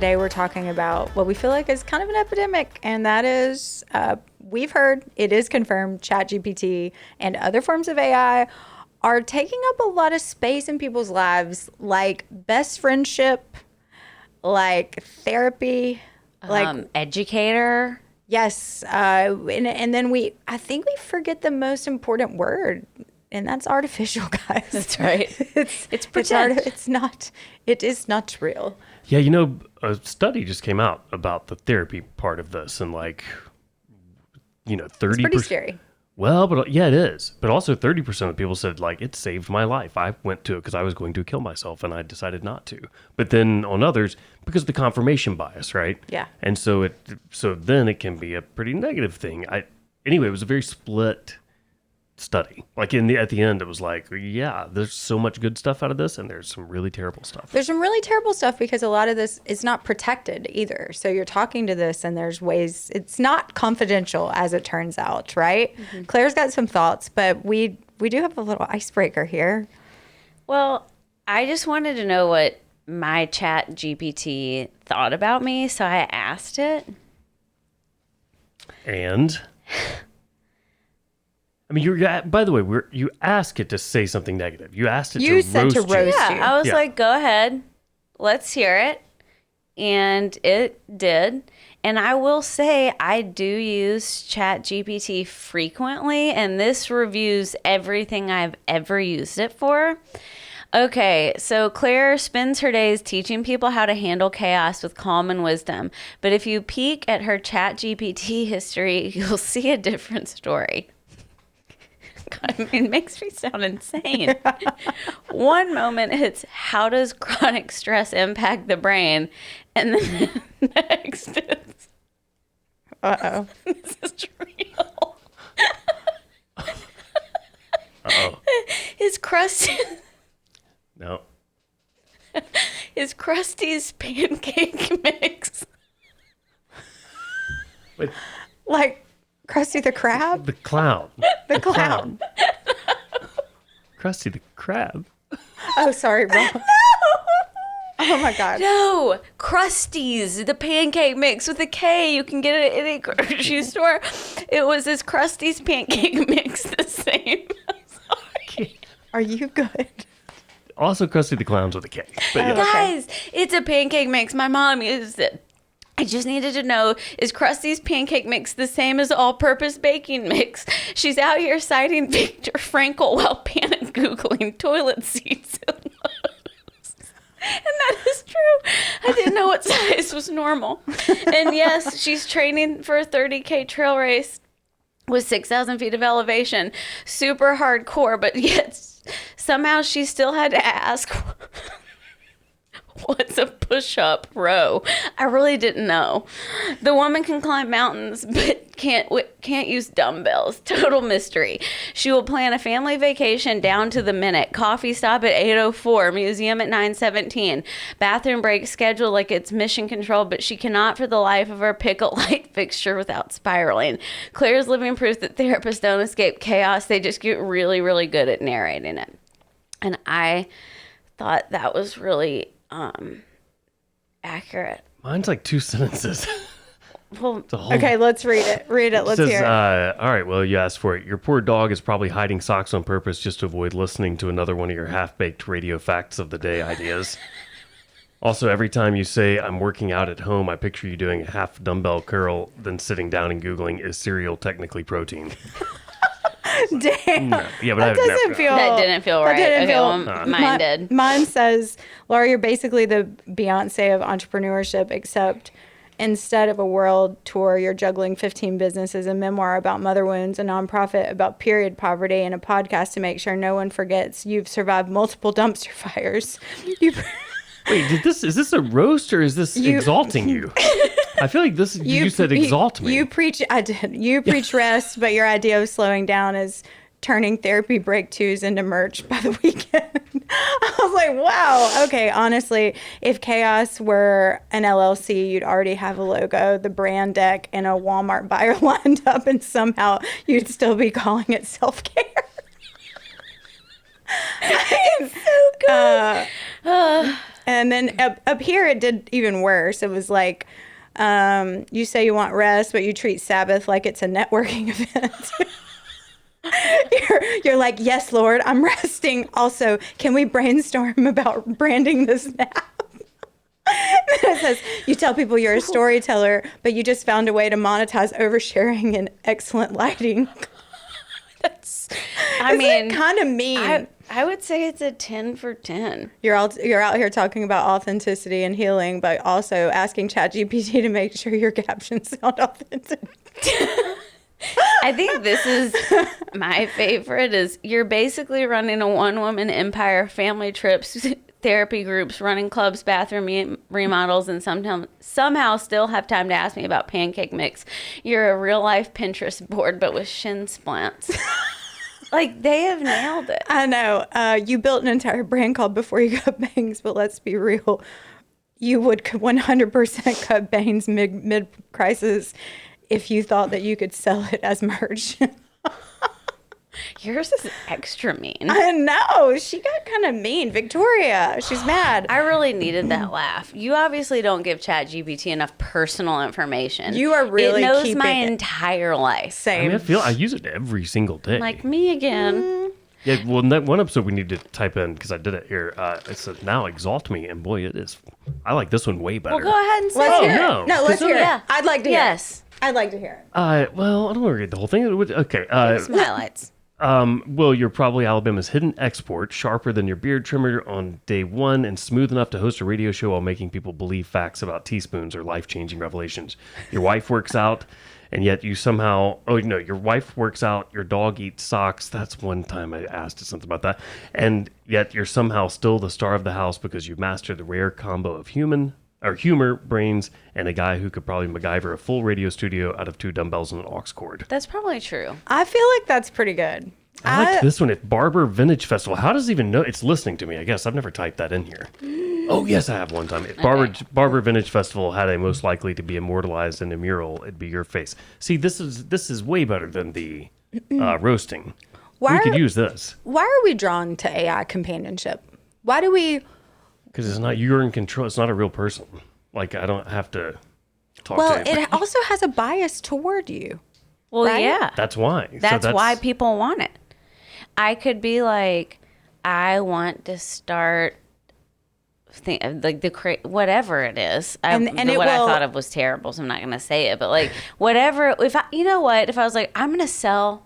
today we're talking about what we feel like is kind of an epidemic, and that is, we've heard, it is confirmed, ChatGPT and other forms of AI are taking up a lot of space in people's lives, like best friendship, like therapy, like educator. Yes, and then I think we forget the most important word, and that's artificial, guys. That's right. It's pretend. It is not real. Yeah, a study just came out about the therapy part of this, and 30%. It's pretty scary. Well, but yeah, it is. But also 30% of people said, it saved my life. I went to it because I was going to kill myself, and I decided not to. But then on others, because of the confirmation bias, right? Yeah. And so then it can be a pretty negative thing. Anyway, it was a very split study. At the end, it was there's so much good stuff out of this, and there's some really terrible stuff. There's some really terrible stuff because a lot of this is not protected either. So you're talking to this, and there's ways it's not confidential, as it turns out, right? Mm-hmm. Claire's got some thoughts, but we do have a little icebreaker here. Well, I just wanted to know what my ChatGPT thought about me, so I asked it. And I mean, by the way, you ask it to say something negative. You asked it to roast you. Yeah, I was like, go ahead. Let's hear it. And it did. And I will say I do use ChatGPT frequently, and this reviews everything I've ever used it for. Okay, so Claire spends her days teaching people how to handle chaos with calm and wisdom. But if you peek at her ChatGPT history, you'll see a different story. God, it makes me sound insane. One moment it's how does chronic stress impact the brain? And then next it's this is real. Is Krusty No. Is Krusty's pancake mix? Wait. Like Krusty the Crab? The clown. The clown. Krusty the Crab. Oh, sorry, bro. No! Oh, my God. No. Krusty's, the pancake mix with a K. You can get it at any grocery store. It was this Krusty's pancake mix the same. Sorry. Are you good? Also Krusty the Clown's with a K. But yeah. Guys, it's a pancake mix. My mom used it. I just needed to know, is Krusty's pancake mix the same as all-purpose baking mix? She's out here citing Viktor Frankl while panic Googling toilet seats and loads. And that is true. I didn't know what size was normal. And yes, she's training for a 30K trail race with 6,000 feet of elevation. Super hardcore, but yet somehow she still had to ask, what's a push-up row? I really didn't know. The woman can climb mountains, but can't use dumbbells. Total mystery. She will plan a family vacation down to the minute. Coffee stop at 8:04. Museum at 9:17. Bathroom break scheduled like it's mission control, but she cannot for the life of her pick a light fixture without spiraling. Claire's living proof that therapists don't escape chaos. They just get really, really good at narrating it. And I thought that was really accurate. Mine's like 2 sentences. Well, okay, let's read it. Let's hear it. All right, well, you asked for it. Your poor dog is probably hiding socks on purpose just to avoid listening to another one of your half-baked radio facts of the day ideas. Also, every time you say, I'm working out at home, I picture you doing a half dumbbell curl, then sitting down and Googling, is cereal technically protein? Damn. No. Yeah, but that didn't feel right. Mine did. Mine says, Laura, you're basically the Beyonce of entrepreneurship, except instead of a world tour, you're juggling 15 businesses, a memoir about mother wounds, a nonprofit about period poverty, and a podcast to make sure no one forgets you've survived multiple dumpster fires. Wait, is this a roast or is this exalting you? I feel like you said exalt me. You preach rest, but your idea of slowing down is turning therapy break twos into merch by the weekend. I was like, wow. Okay, honestly, if Chaos were an LLC, you'd already have a logo, the brand deck, and a Walmart buyer lined up, and somehow you'd still be calling it self-care. It's so good. And then up here, it did even worse. It was like, you say you want rest, but you treat Sabbath like it's a networking event. You're like, yes, Lord, I'm resting. Also, can we brainstorm about branding this nap? It says, you tell people you're a storyteller, but you just found a way to monetize oversharing and excellent lighting. I mean, kind of mean. I would say it's a 10 for 10. You're out here talking about authenticity and healing, but also asking ChatGPT to make sure your captions sound authentic. I think this is my favorite is you're basically running a one-woman empire, family trips, therapy groups, running clubs, bathroom remodels, and somehow still have time to ask me about pancake mix. You're a real-life Pinterest board, but with shin splints. Like, they have nailed it. I know. You built an entire brand called Before You Cut Bangs, but let's be real. You would 100% cut bangs mid-crisis if you thought that you could sell it as merch. Yours is extra mean. I know. She got kind of mean. Victoria, she's mad. I really needed that laugh. You obviously don't give ChatGPT enough personal information. You are really It knows keeping my it. entire life. Same. I use it every single day. Like me again. Yeah, well, in that one episode we need to type in, because I did it here. It said, now exalt me. And boy, it is. I like this one way better. Well, go ahead and say Let's it. hear no. it. No, let's hear Yeah. it. I'd like to hear Yes. it. I'd like to hear it. Well, I don't want to read the whole thing. Okay. Some highlights. Well, you're probably Alabama's hidden export, sharper than your beard trimmer on day one, and smooth enough to host a radio show while making people believe facts about teaspoons or life-changing revelations. Your wife works out, and yet you somehow... Oh, no, your wife works out, your dog eats socks. That's one time I asked something about that. And yet you're somehow still the star of the house because you've mastered the rare combo of humor, brains, and a guy who could probably MacGyver a full radio studio out of 2 dumbbells and an aux cord. That's probably true. I feel like that's pretty good. I like this one. It's Barber Vintage Festival. How does it even know? It's listening to me, I guess. I've never typed that in here. Oh, yes, I have one time. If Barber Vintage Festival had a most likely to be immortalized in a mural, it'd be your face. See, this is way better than the roasting. We could use this. Why are we drawn to AI companionship? Why do we... Because it's not, you're in control. It's not a real person. Like, I don't have to talk Well, to anybody. it also has a bias toward you. Well, Right? yeah. That's why. That's why people want it. I could be like, I want to start whatever it is. And what it I will- thought of was terrible, so I'm not going to say it. But like whatever, if I was like, I'm going to sell,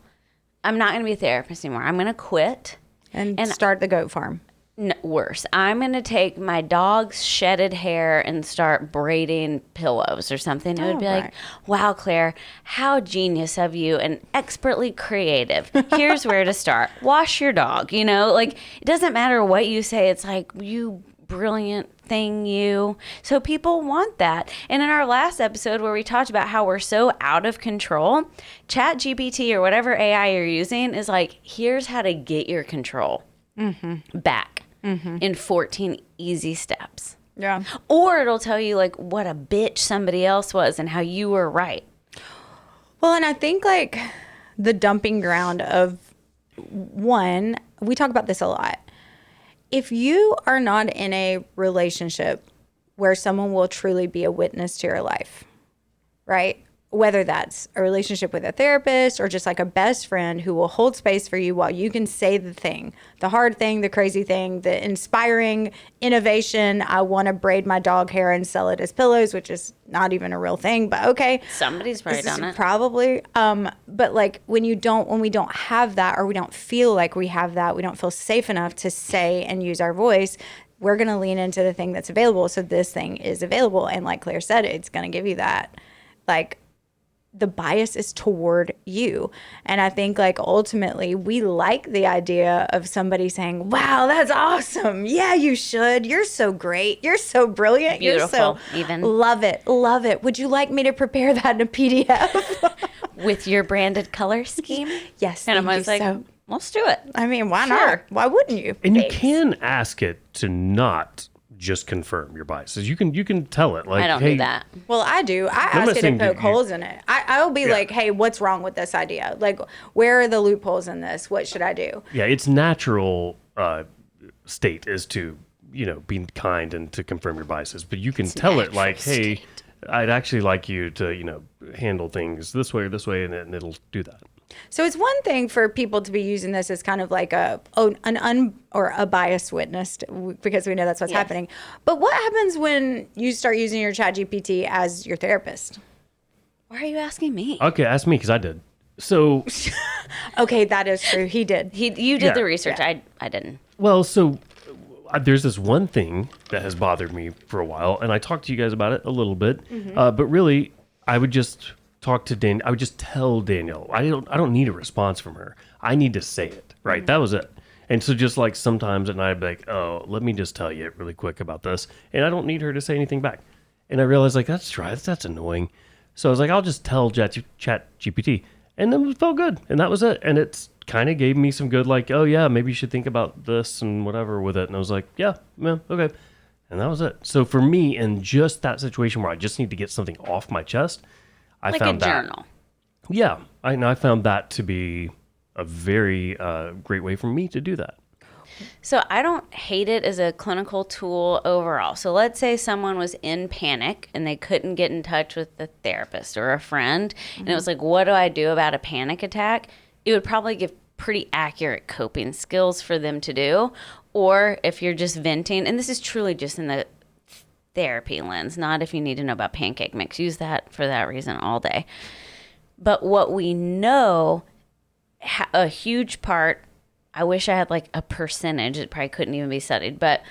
I'm not going to be a therapist anymore. I'm going to quit. And start the goat farm. No, worse. I'm going to take my dog's shedded hair and start braiding pillows or something. It would be right. like, wow, Claire, how genius of you and expertly creative. Here's where to start. Wash your dog. Like, it doesn't matter what you say. It's like, you brilliant thing, you. So people want that. And in our last episode where we talked about how we're so out of control, ChatGPT or whatever AI you're using is like, here's how to get your control back. In 14 easy steps. Yeah. Or it'll tell you like what a bitch somebody else was and how you were right. Well, and I think like the dumping ground of one, we talk about this a lot. If you are not in a relationship where someone will truly be a witness to your life, right? Whether that's a relationship with a therapist or just like a best friend who will hold space for you while you can say the thing, the hard thing, the crazy thing, the inspiring innovation. I want to braid my dog hair and sell it as pillows, which is not even a real thing, but okay. Somebody's probably This is done it. Probably. But like when we don't have that, or we don't feel like we have that, we don't feel safe enough to say and use our voice, we're going to lean into the thing that's available. So this thing is available. And like Claire said, it's going to give you that. Like, the bias is toward you. And I think like ultimately we like the idea of somebody saying, wow, that's awesome. Yeah, you should. You're so great. You're so brilliant. Beautiful, You're so even. Love it. Love it. Would you like me to prepare that in a PDF? With your branded color scheme? Yes. And I'm thank always you like, so. let's do it. I mean, why Sure. not? Why wouldn't you? And you Thanks. can ask it to not just confirm your biases. You can tell it, like, I don't hey, do that. Well, I do. I I'm ask not it to saying poke you- holes in it. I'll be like, hey, what's wrong with this idea? Like, where are the loopholes in this? What should I do? Yeah, its natural state is to be kind and to confirm your biases, but you can tell it like, hey, I'd actually like you to, handle things this way or this way, and it'll do that. So it's one thing for people to be using this as kind of like a biased witness, because we know that's what's happening. But what happens when you start using your ChatGPT as your therapist? Why are you asking me? Okay, ask me because I did. So, okay, that is true. He did. You did the research. Yeah. I didn't. Well, so there's this one thing that has bothered me for a while, and I talked to you guys about it a little bit. But really, I would just talk to Dan. I would just tell Danielle. I don't need a response from her. I need to say it. Right. That was it. And so just like sometimes at night, I'd be like, oh, let me just tell you really quick about this, and I don't need her to say anything back. And I realized like that's annoying. So I was like, I'll just tell ChatGPT. And then it felt good. And that was it. And it's kind of gave me some good, like, oh, yeah, maybe you should think about this and whatever with it. And I was like, yeah, okay. And that was it. So for me, in just that situation where I just need to get something off my chest, I found that. Like a journal. Yeah. I found that to be a very great way for me to do that. So I don't hate it as a clinical tool overall. So let's say someone was in panic and they couldn't get in touch with the therapist or a friend. And it was like, what do I do about a panic attack? It would probably give pretty accurate coping skills for them to do. Or if you're just venting, and this is truly just in the therapy lens, not if you need to know about pancake mix. Use that for that reason all day. But what we know, a huge part, I wish I had like a percentage. It probably couldn't even be studied. But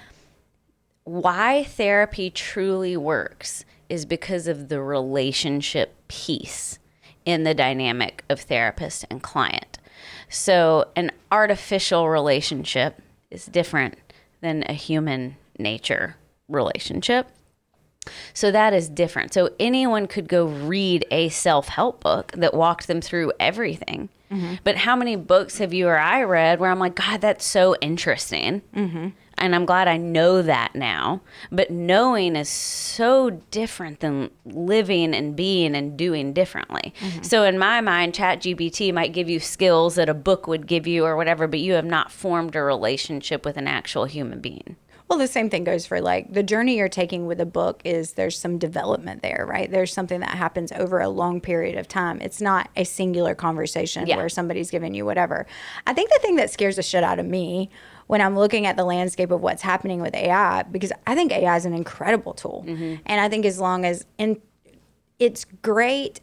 why therapy truly works is because of the relationship piece in the dynamic of therapist and client. So an artificial relationship is different than a human nature relationship. So that is different. So anyone could go read a self-help book that walked them through everything. But how many books have you or I read where I'm like, God, that's so interesting. And I'm glad I know that now. But knowing is so different than living and being and doing differently. So in my mind, ChatGPT might give you skills that a book would give you or whatever, but you have not formed a relationship with an actual human being. Well, the same thing goes for like the journey you're taking with a book is there's some development there, right? There's something that happens over a long period of time. It's not a singular conversation where somebody's giving you whatever. I think the thing that scares the shit out of me when I'm looking at the landscape of what's happening with AI, because I think AI is an incredible tool. And I think and it's great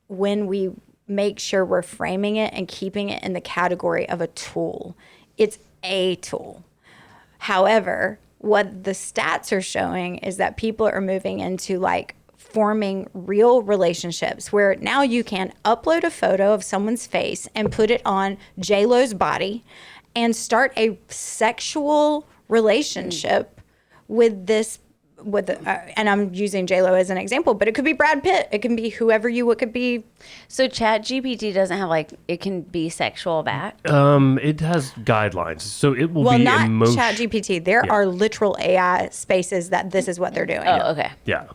when we make sure we're framing it and keeping it in the category of a tool. It's a tool. However, what the stats are showing is that people are moving into like forming real relationships where now you can upload a photo of someone's face and put it on J-Lo's body and start a sexual relationship with this, and I'm using J-Lo as an example, but it could be Brad Pitt. It can be whoever it could be. So ChatGPT doesn't have it can be sexual back? It has guidelines. So it will be not ChatGPT. There are literal AI spaces that this is what they're doing. Oh, okay. Yeah.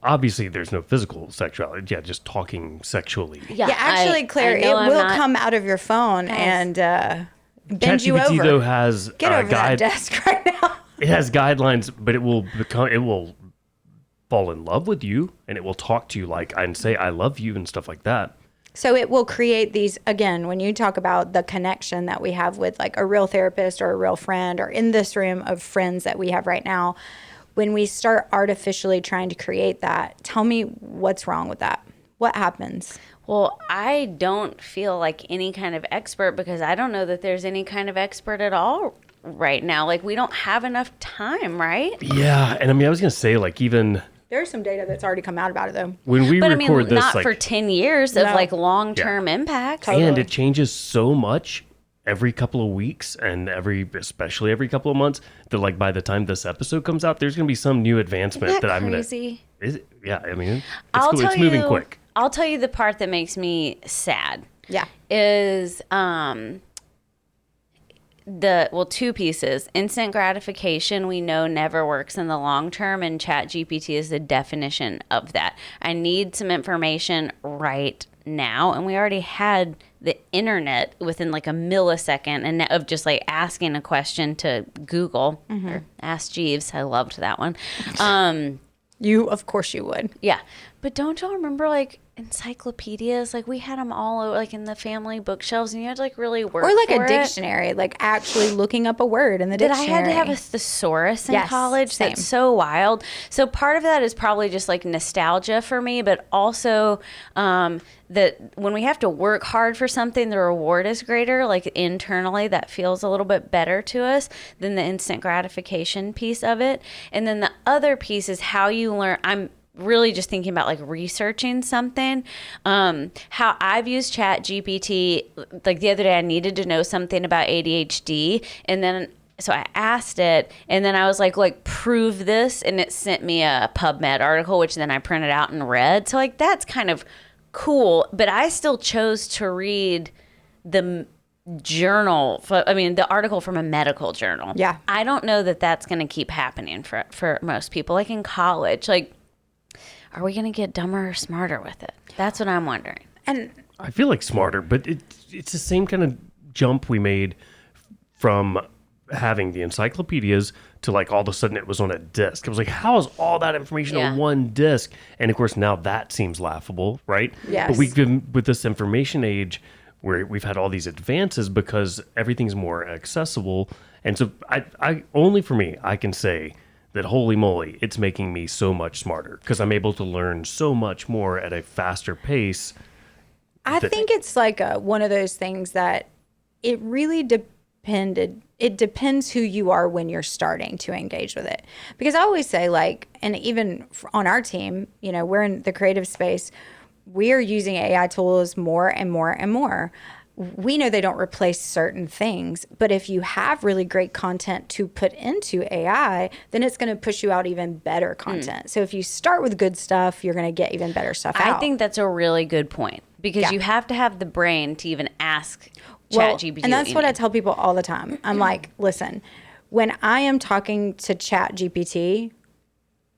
Obviously, there's no physical sexuality. Yeah, just talking sexually. Yeah, actually, Claire, it will come out of your phone and bend you over. ChatGPT, though, has Get over that desk right now. It has guidelines, but it will fall in love with you, and it will talk to you and say, I love you and stuff like that. So it will create these, again, when you talk about the connection that we have with like a real therapist or a real friend, or in this room of friends that we have right now, when we start artificially trying to create that, tell me what's wrong with that. What happens? Well, I don't feel like any kind of expert because I don't know that there's any kind of expert at all right now. Like, we don't have enough time, right? Yeah. And I was going to say, even... There's some data that's already come out about it, though. When we record this... not for 10 years of, long-term impact. Totally. And it changes so much every couple of weeks and especially every couple of months that, by the time this episode comes out, there's going to be some new advancement that I'm going to... crazy? Is it? Yeah, it's moving quick. I'll tell you the part that makes me sad. Yeah. Is... two pieces. Instant gratification we know never works in the long term, and ChatGPT is the definition of that. I need some information right now, and we already had the internet within like a millisecond and of just like asking a question to Google or Ask Jeeves. I loved that one. Of course you would. Yeah. But don't y'all remember like encyclopedias? Like we had them all like in the family bookshelves, and you had to like really work Or like for a it. dictionary, like actually looking up a word in the That I dictionary. had to have a thesaurus in Yes, college. same. That's so wild. So part of that is probably just like nostalgia for me, but also that when we have to work hard for something, the reward is greater. Like internally, that feels a little bit better to us than the instant gratification piece of it. And then the other piece is how you learn. I'm really just thinking about like researching something. How I've used ChatGPT, like the other day I needed to know something about ADHD, and then so I asked it, and then I was like prove this, and it sent me a PubMed article, which then I printed out and read. So like that's kind of cool, but I still chose to read the the article from a medical journal. Yeah. I don't know that that's going to keep happening for most people. Like in college, like, are we going to get dumber or smarter with it? That's what I'm wondering. And I feel like smarter, but it's the same kind of jump we made from having the encyclopedias to like all of a sudden it was on a disc. I was like, how is all that information on one disc? And of course now that seems laughable, right? Yes. But we've been with this information age where we've had all these advances because everything's more accessible. And so I only for me, I can say that holy moly, it's making me so much smarter because I'm able to learn so much more at a faster pace. I think it's like one of those things that it really it depends who you are when you're starting to engage with it. Because I always say like, and even on our team, we're in the creative space, we are using AI tools more and more and more. We know they don't replace certain things, but if you have really great content to put into AI, then it's going to push you out even better content. So if you start with good stuff, you're going to get even better stuff out. I think that's a really good point because you have to have the brain to even ask ChatGPT. And that's what I tell people all the time. I'm like, listen, when I am talking to ChatGPT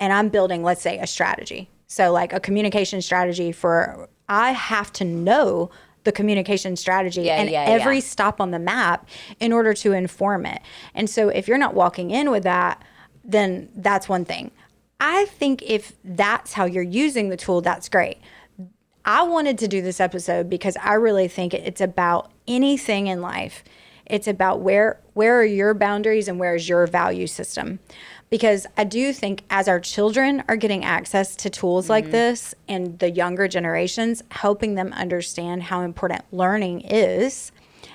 and I'm building, let's say, a strategy, so like a communication strategy I have to know the communication strategy and every stop on the map in order to inform it. And so if you're not walking in with that, then that's one thing. I think if that's how you're using the tool, that's great. I wanted to do this episode because I really think it's about anything in life. It's about where are your boundaries and where is your value system. Because I do think as our children are getting access to tools like this and the younger generations, helping them understand how important learning is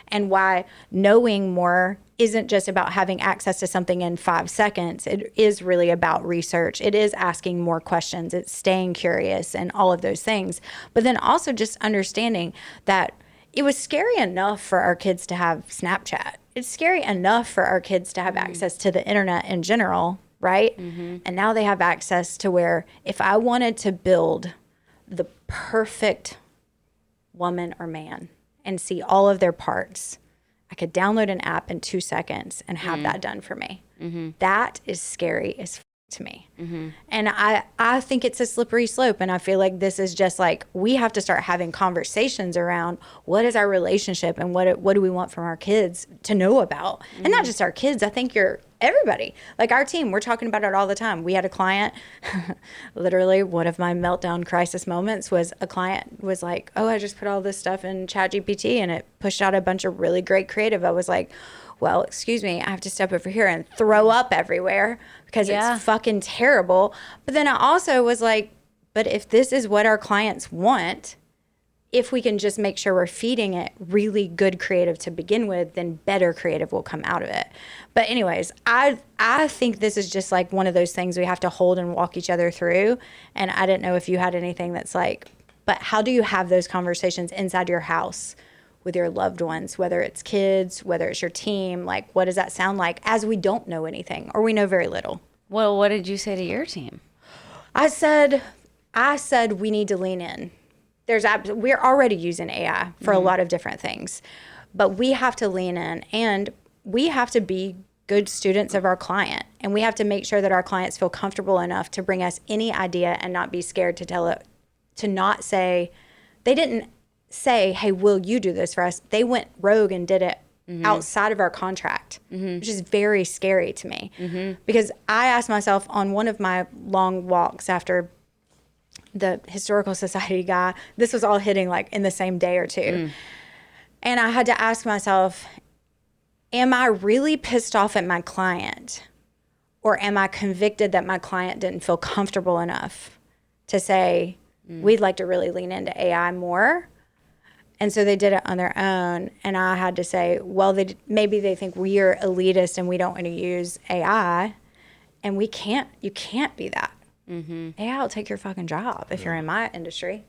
and why knowing more isn't just about having access to something in 5 seconds. It is really about research. It is asking more questions. It's staying curious and all of those things. But then also just understanding that it was scary enough for our kids to have Snapchat. It's scary enough for our kids to have access to the internet in general, right? And now they have access to where if I wanted to build the perfect woman or man and see all of their parts, I could download an app in 2 seconds and have that done for me. That is scary as to me. And I think it's a slippery slope. And I feel like this is just like, we have to start having conversations around what is our relationship and what do we want from our kids to know about? And not just our kids. I think everybody, like our team, we're talking about it all the time. We had a client, literally one of my meltdown crisis moments was a client was like, oh, I just put all this stuff in ChatGPT and it pushed out a bunch of really great creative. I was like, well, excuse me, I have to step over here and throw up everywhere because it's fucking terrible. But then I also was like, but if this is what our clients want, if we can just make sure we're feeding it really good creative to begin with, then better creative will come out of it. But anyways, I think this is just like one of those things we have to hold and walk each other through. And I didn't know if you had anything that's like, but how do you have those conversations inside your house with your loved ones, whether it's kids, whether it's your team? Like, what does that sound like as we don't know anything or we know very little? Well, what did you say to your team? I said we need to lean in. We're already using AI for a lot of different things, but we have to lean in and we have to be good students of our client. And we have to make sure that our clients feel comfortable enough to bring us any idea and not be scared to tell it, to not say they didn't say, hey, will you do this for us? They went rogue and did it outside of our contract, which is very scary to me. Because I asked myself on one of my long walks after the Historical Society guy, this was all hitting like in the same day or two. And I had to ask myself, am I really pissed off at my client? Or am I convicted that my client didn't feel comfortable enough to say, we'd like to really lean into AI more? And so they did it on their own. And I had to say, well, maybe they think we are elitist and we don't want to use AI. And you can't be that. AI will take your fucking job if you're in my industry.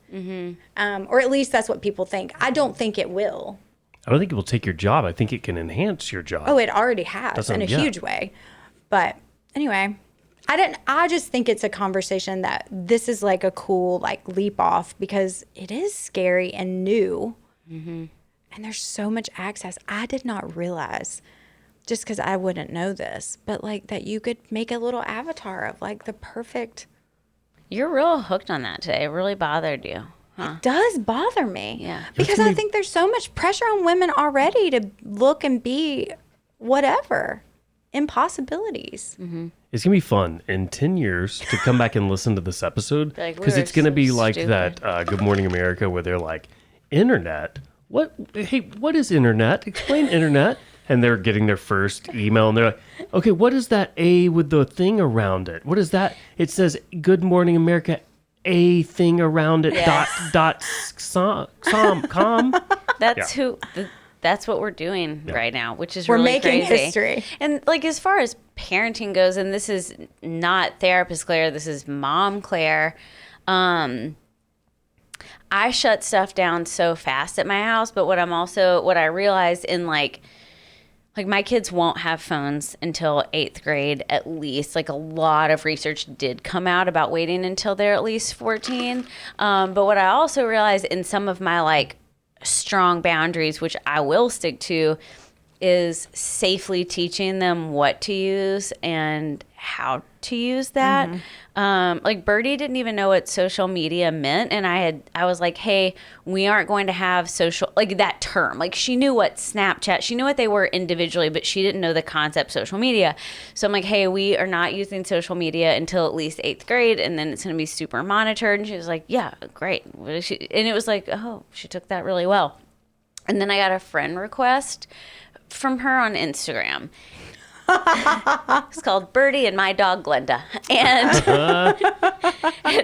Or at least that's what people think. I don't think it will. I don't think it will take your job. I think it can enhance your job. Oh, it already has in a huge way. But anyway, I just think it's a conversation that this is like a cool like leap off because it is scary and new. And there's so much access. I did not realize, just because I wouldn't know this, but like that you could make a little avatar of like the perfect. You're real hooked on that today. It really bothered you. Huh? It does bother me. Yeah. Because I think there's so much pressure on women already to look and be whatever. Impossibilities. It's going to be fun in 10 years to come back and listen to this episode because it's going to be like that Good Morning America where they're like, internet? What? Hey, what is internet? Explain internet. And they're getting their first email and they're like, okay, what is that A with the thing around it? What is that? It says Good Morning America, A thing around it, dot, com. That's what we're doing right now, which is we're really making crazy. history. And like as far as parenting goes, and this is not therapist Claire, this is mom Claire. I shut stuff down so fast at my house, but what I realized in like my kids won't have phones until 8th grade at least. Like a lot of research did come out about waiting until they're at least 14. But what I also realized in some of my like strong boundaries, which I will stick to, is safely teaching them what to use and how to use that. Like Birdie didn't even know what social media meant, and I was like, hey, we aren't going to have social, like that term. Like she knew what Snapchat, she knew what they were individually, but she didn't know the concept social media. So I'm like, hey, we are not using social media until at least 8th grade, and then it's going to be super monitored. And she was like, yeah, great. And it was like, oh, she took that really well. And then I got a friend request from her on Instagram. It's called Birdie and My Dog Glenda, and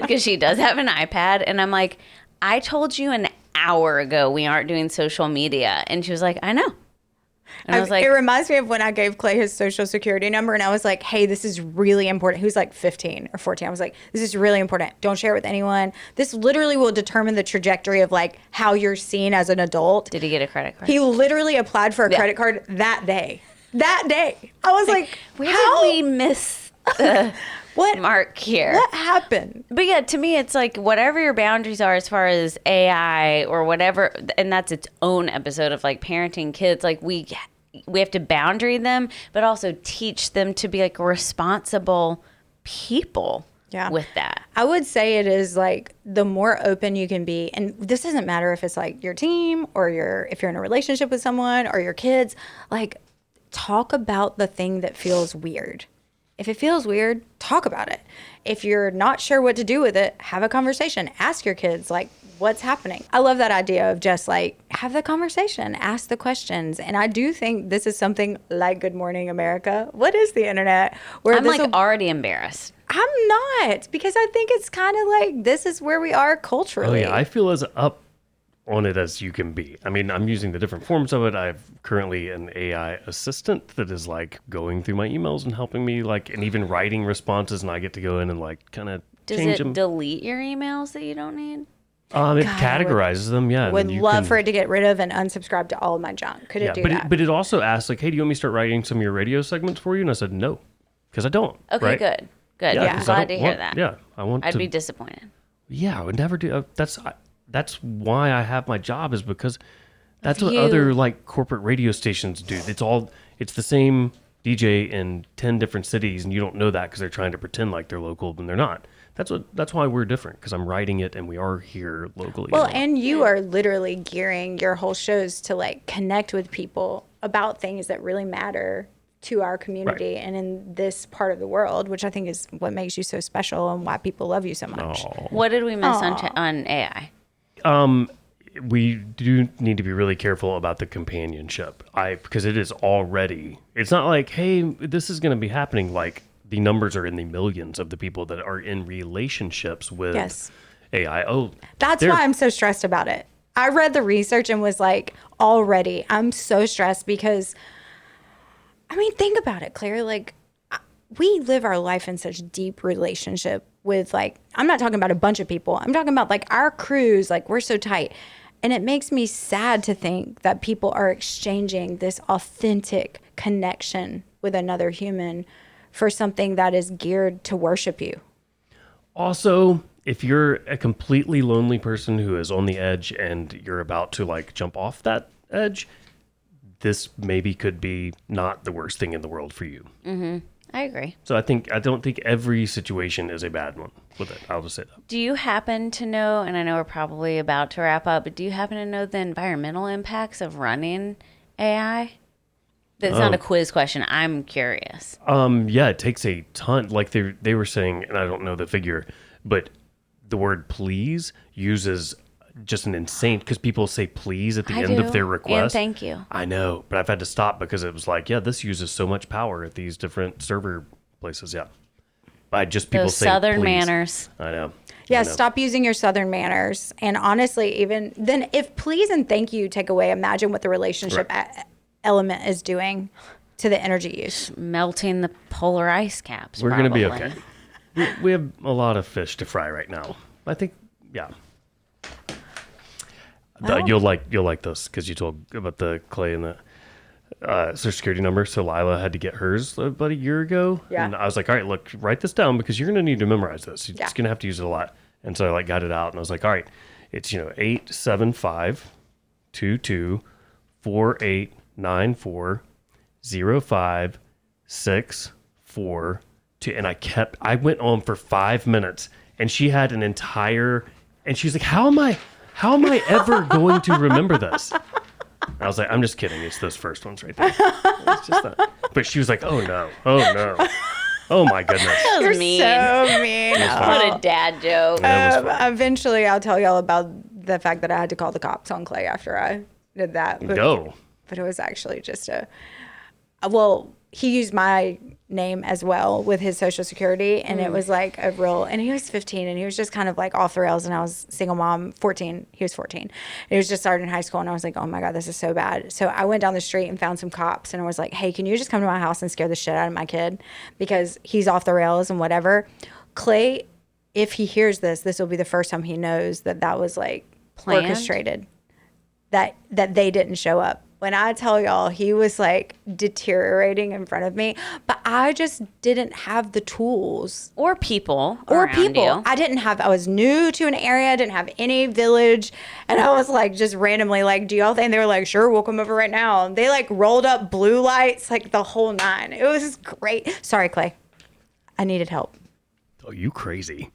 because she does have an iPad, and I'm like, I told you an hour ago we aren't doing social media, and she was like, I know. And I was like, it reminds me of when I gave Clay his social security number, and I was like, hey, this is really important. He was like 15 or 14. I was like, this is really important. Don't share it with anyone. This literally will determine the trajectory of like how you're seen as an adult. did he get a credit card? He literally applied for a credit card that day. I was like, where did we miss the mark here? What happened? But yeah, to me, it's like whatever your boundaries are as far as AI or whatever, and that's its own episode of like parenting kids. Like we have to boundary them, but also teach them to be like responsible people. With that, I would say it is like the more open you can be, and this doesn't matter if it's like your team or if you're in a relationship with someone or your kids, like talk about the thing that feels weird. If it feels weird, talk about it. If you're not sure what to do with it, have a conversation. Ask your kids like what's happening. I love that idea of just like have the conversation, ask the questions. And I do think this is something like Good Morning America. What is the internet? Where I'm like already embarrassed. I'm not, because I think it's kind of like this is where we are culturally. Oh yeah, I feel as up on it as you can be. I mean, I'm using the different forms of it. I've currently an AI assistant that is like going through my emails and helping me like, and even writing responses, and I get to go in and like kind of change them. Does it delete your emails that you don't need? It categorizes them, yeah. Would love for it to get rid of and unsubscribe to all of my junk. Could it do that? But it also asks like, hey, do you want me to start writing some of your radio segments for you? And I said, no, because I don't. Okay, right? good. Yeah, I'm glad to hear that. Yeah, I'd be disappointed. Yeah, I would never do. That's why I have my job, is because that's what other like corporate radio stations do. It's the same DJ in 10 different cities, and you don't know that because they're trying to pretend like they're local when they're not. That's why we're different, because I'm writing it and we are here locally. Well, and and you are literally gearing your whole shows to like connect with people about things that really matter to our community and in this part of the world, which I think is what makes you so special and why people love you so much. What did we miss on AI? we do need to be really careful about the companionship. Because it is already, it's not like, hey, this is going to be happening. Like, the numbers are in the millions of the people that are in relationships with AI. Oh, that's why I'm so stressed about it. I read the research and was like, already, I'm so stressed because, I mean, think about it, Claire. Like, we live our life in such deep relationship with, like, I'm not talking about a bunch of people. I'm talking about, like, our crews. Like, we're so tight. And it makes me sad to think that people are exchanging this authentic connection with another human for something that is geared to worship you. Also, if you're a completely lonely person who is on the edge and you're about to like jump off that edge, this maybe could be not the worst thing in the world for you. Mm-hmm. I agree. So I don't think every situation is a bad one with it. I'll just say that. Do you happen to know, and I know we're probably about to wrap up, but do you happen to know the environmental impacts of running AI? That's not a quiz question. I'm curious. Yeah, it takes a ton. Like they were saying, and I don't know the figure, but the word please uses just an insane, because people say please at the end of their request. And thank you. I know, but I've had to stop because it was like, yeah, this uses so much power at these different server places. Yeah. By just people Those saying Southern please. manners. I know. Yeah, I know. stop using your Southern manners. And honestly, even then, if please and thank you take away, imagine what the relationship element is doing to the energy use. Melting the polar ice caps. We're going to be okay. We have a lot of fish to fry right now. I think, yeah. You'll like this because you told about the Clay and the Social Security number. So Lila had to get hers about a year ago. Yeah. And I was like, all right, look, write this down because you're going to need to memorize this. You're just going to have to use it a lot. And so I like got it out and I was like, all right, it's 875-22-4894-05-642. And I went on for 5 minutes and she had an entire, and she's like, how am I ever going to remember this? I was like, I'm just kidding. It's those first ones right there. It's just that. But she was like, oh no. Oh my goodness. That You're was mean. so mean. What a dad joke. Yeah, it was fun. Eventually, I'll tell y'all about the fact that I had to call the cops on Clay after I did that. But it was actually just he used my name as well with his Social Security, and it was like a real, and he was 15 and he was just kind of like off the rails, and I was single mom, 14, he was 14. And he was just starting high school, and I was like, oh my God, this is so bad. So I went down the street and found some cops, and I was like, hey, can you just come to my house and scare the shit out of my kid? Because he's off the rails and whatever. Clay, if he hears this will be the first time he knows that was like Planned? Orchestrated, that they didn't show up. When I tell y'all, he was like deteriorating in front of me, but I just didn't have the tools. Or people. I was new to an area, didn't have any village. And I was like, just randomly like, do y'all think? They were like, sure, we'll come over right now. And they like rolled up blue lights, like the whole nine. It was great. Sorry, Clay. I needed help. Oh, you crazy.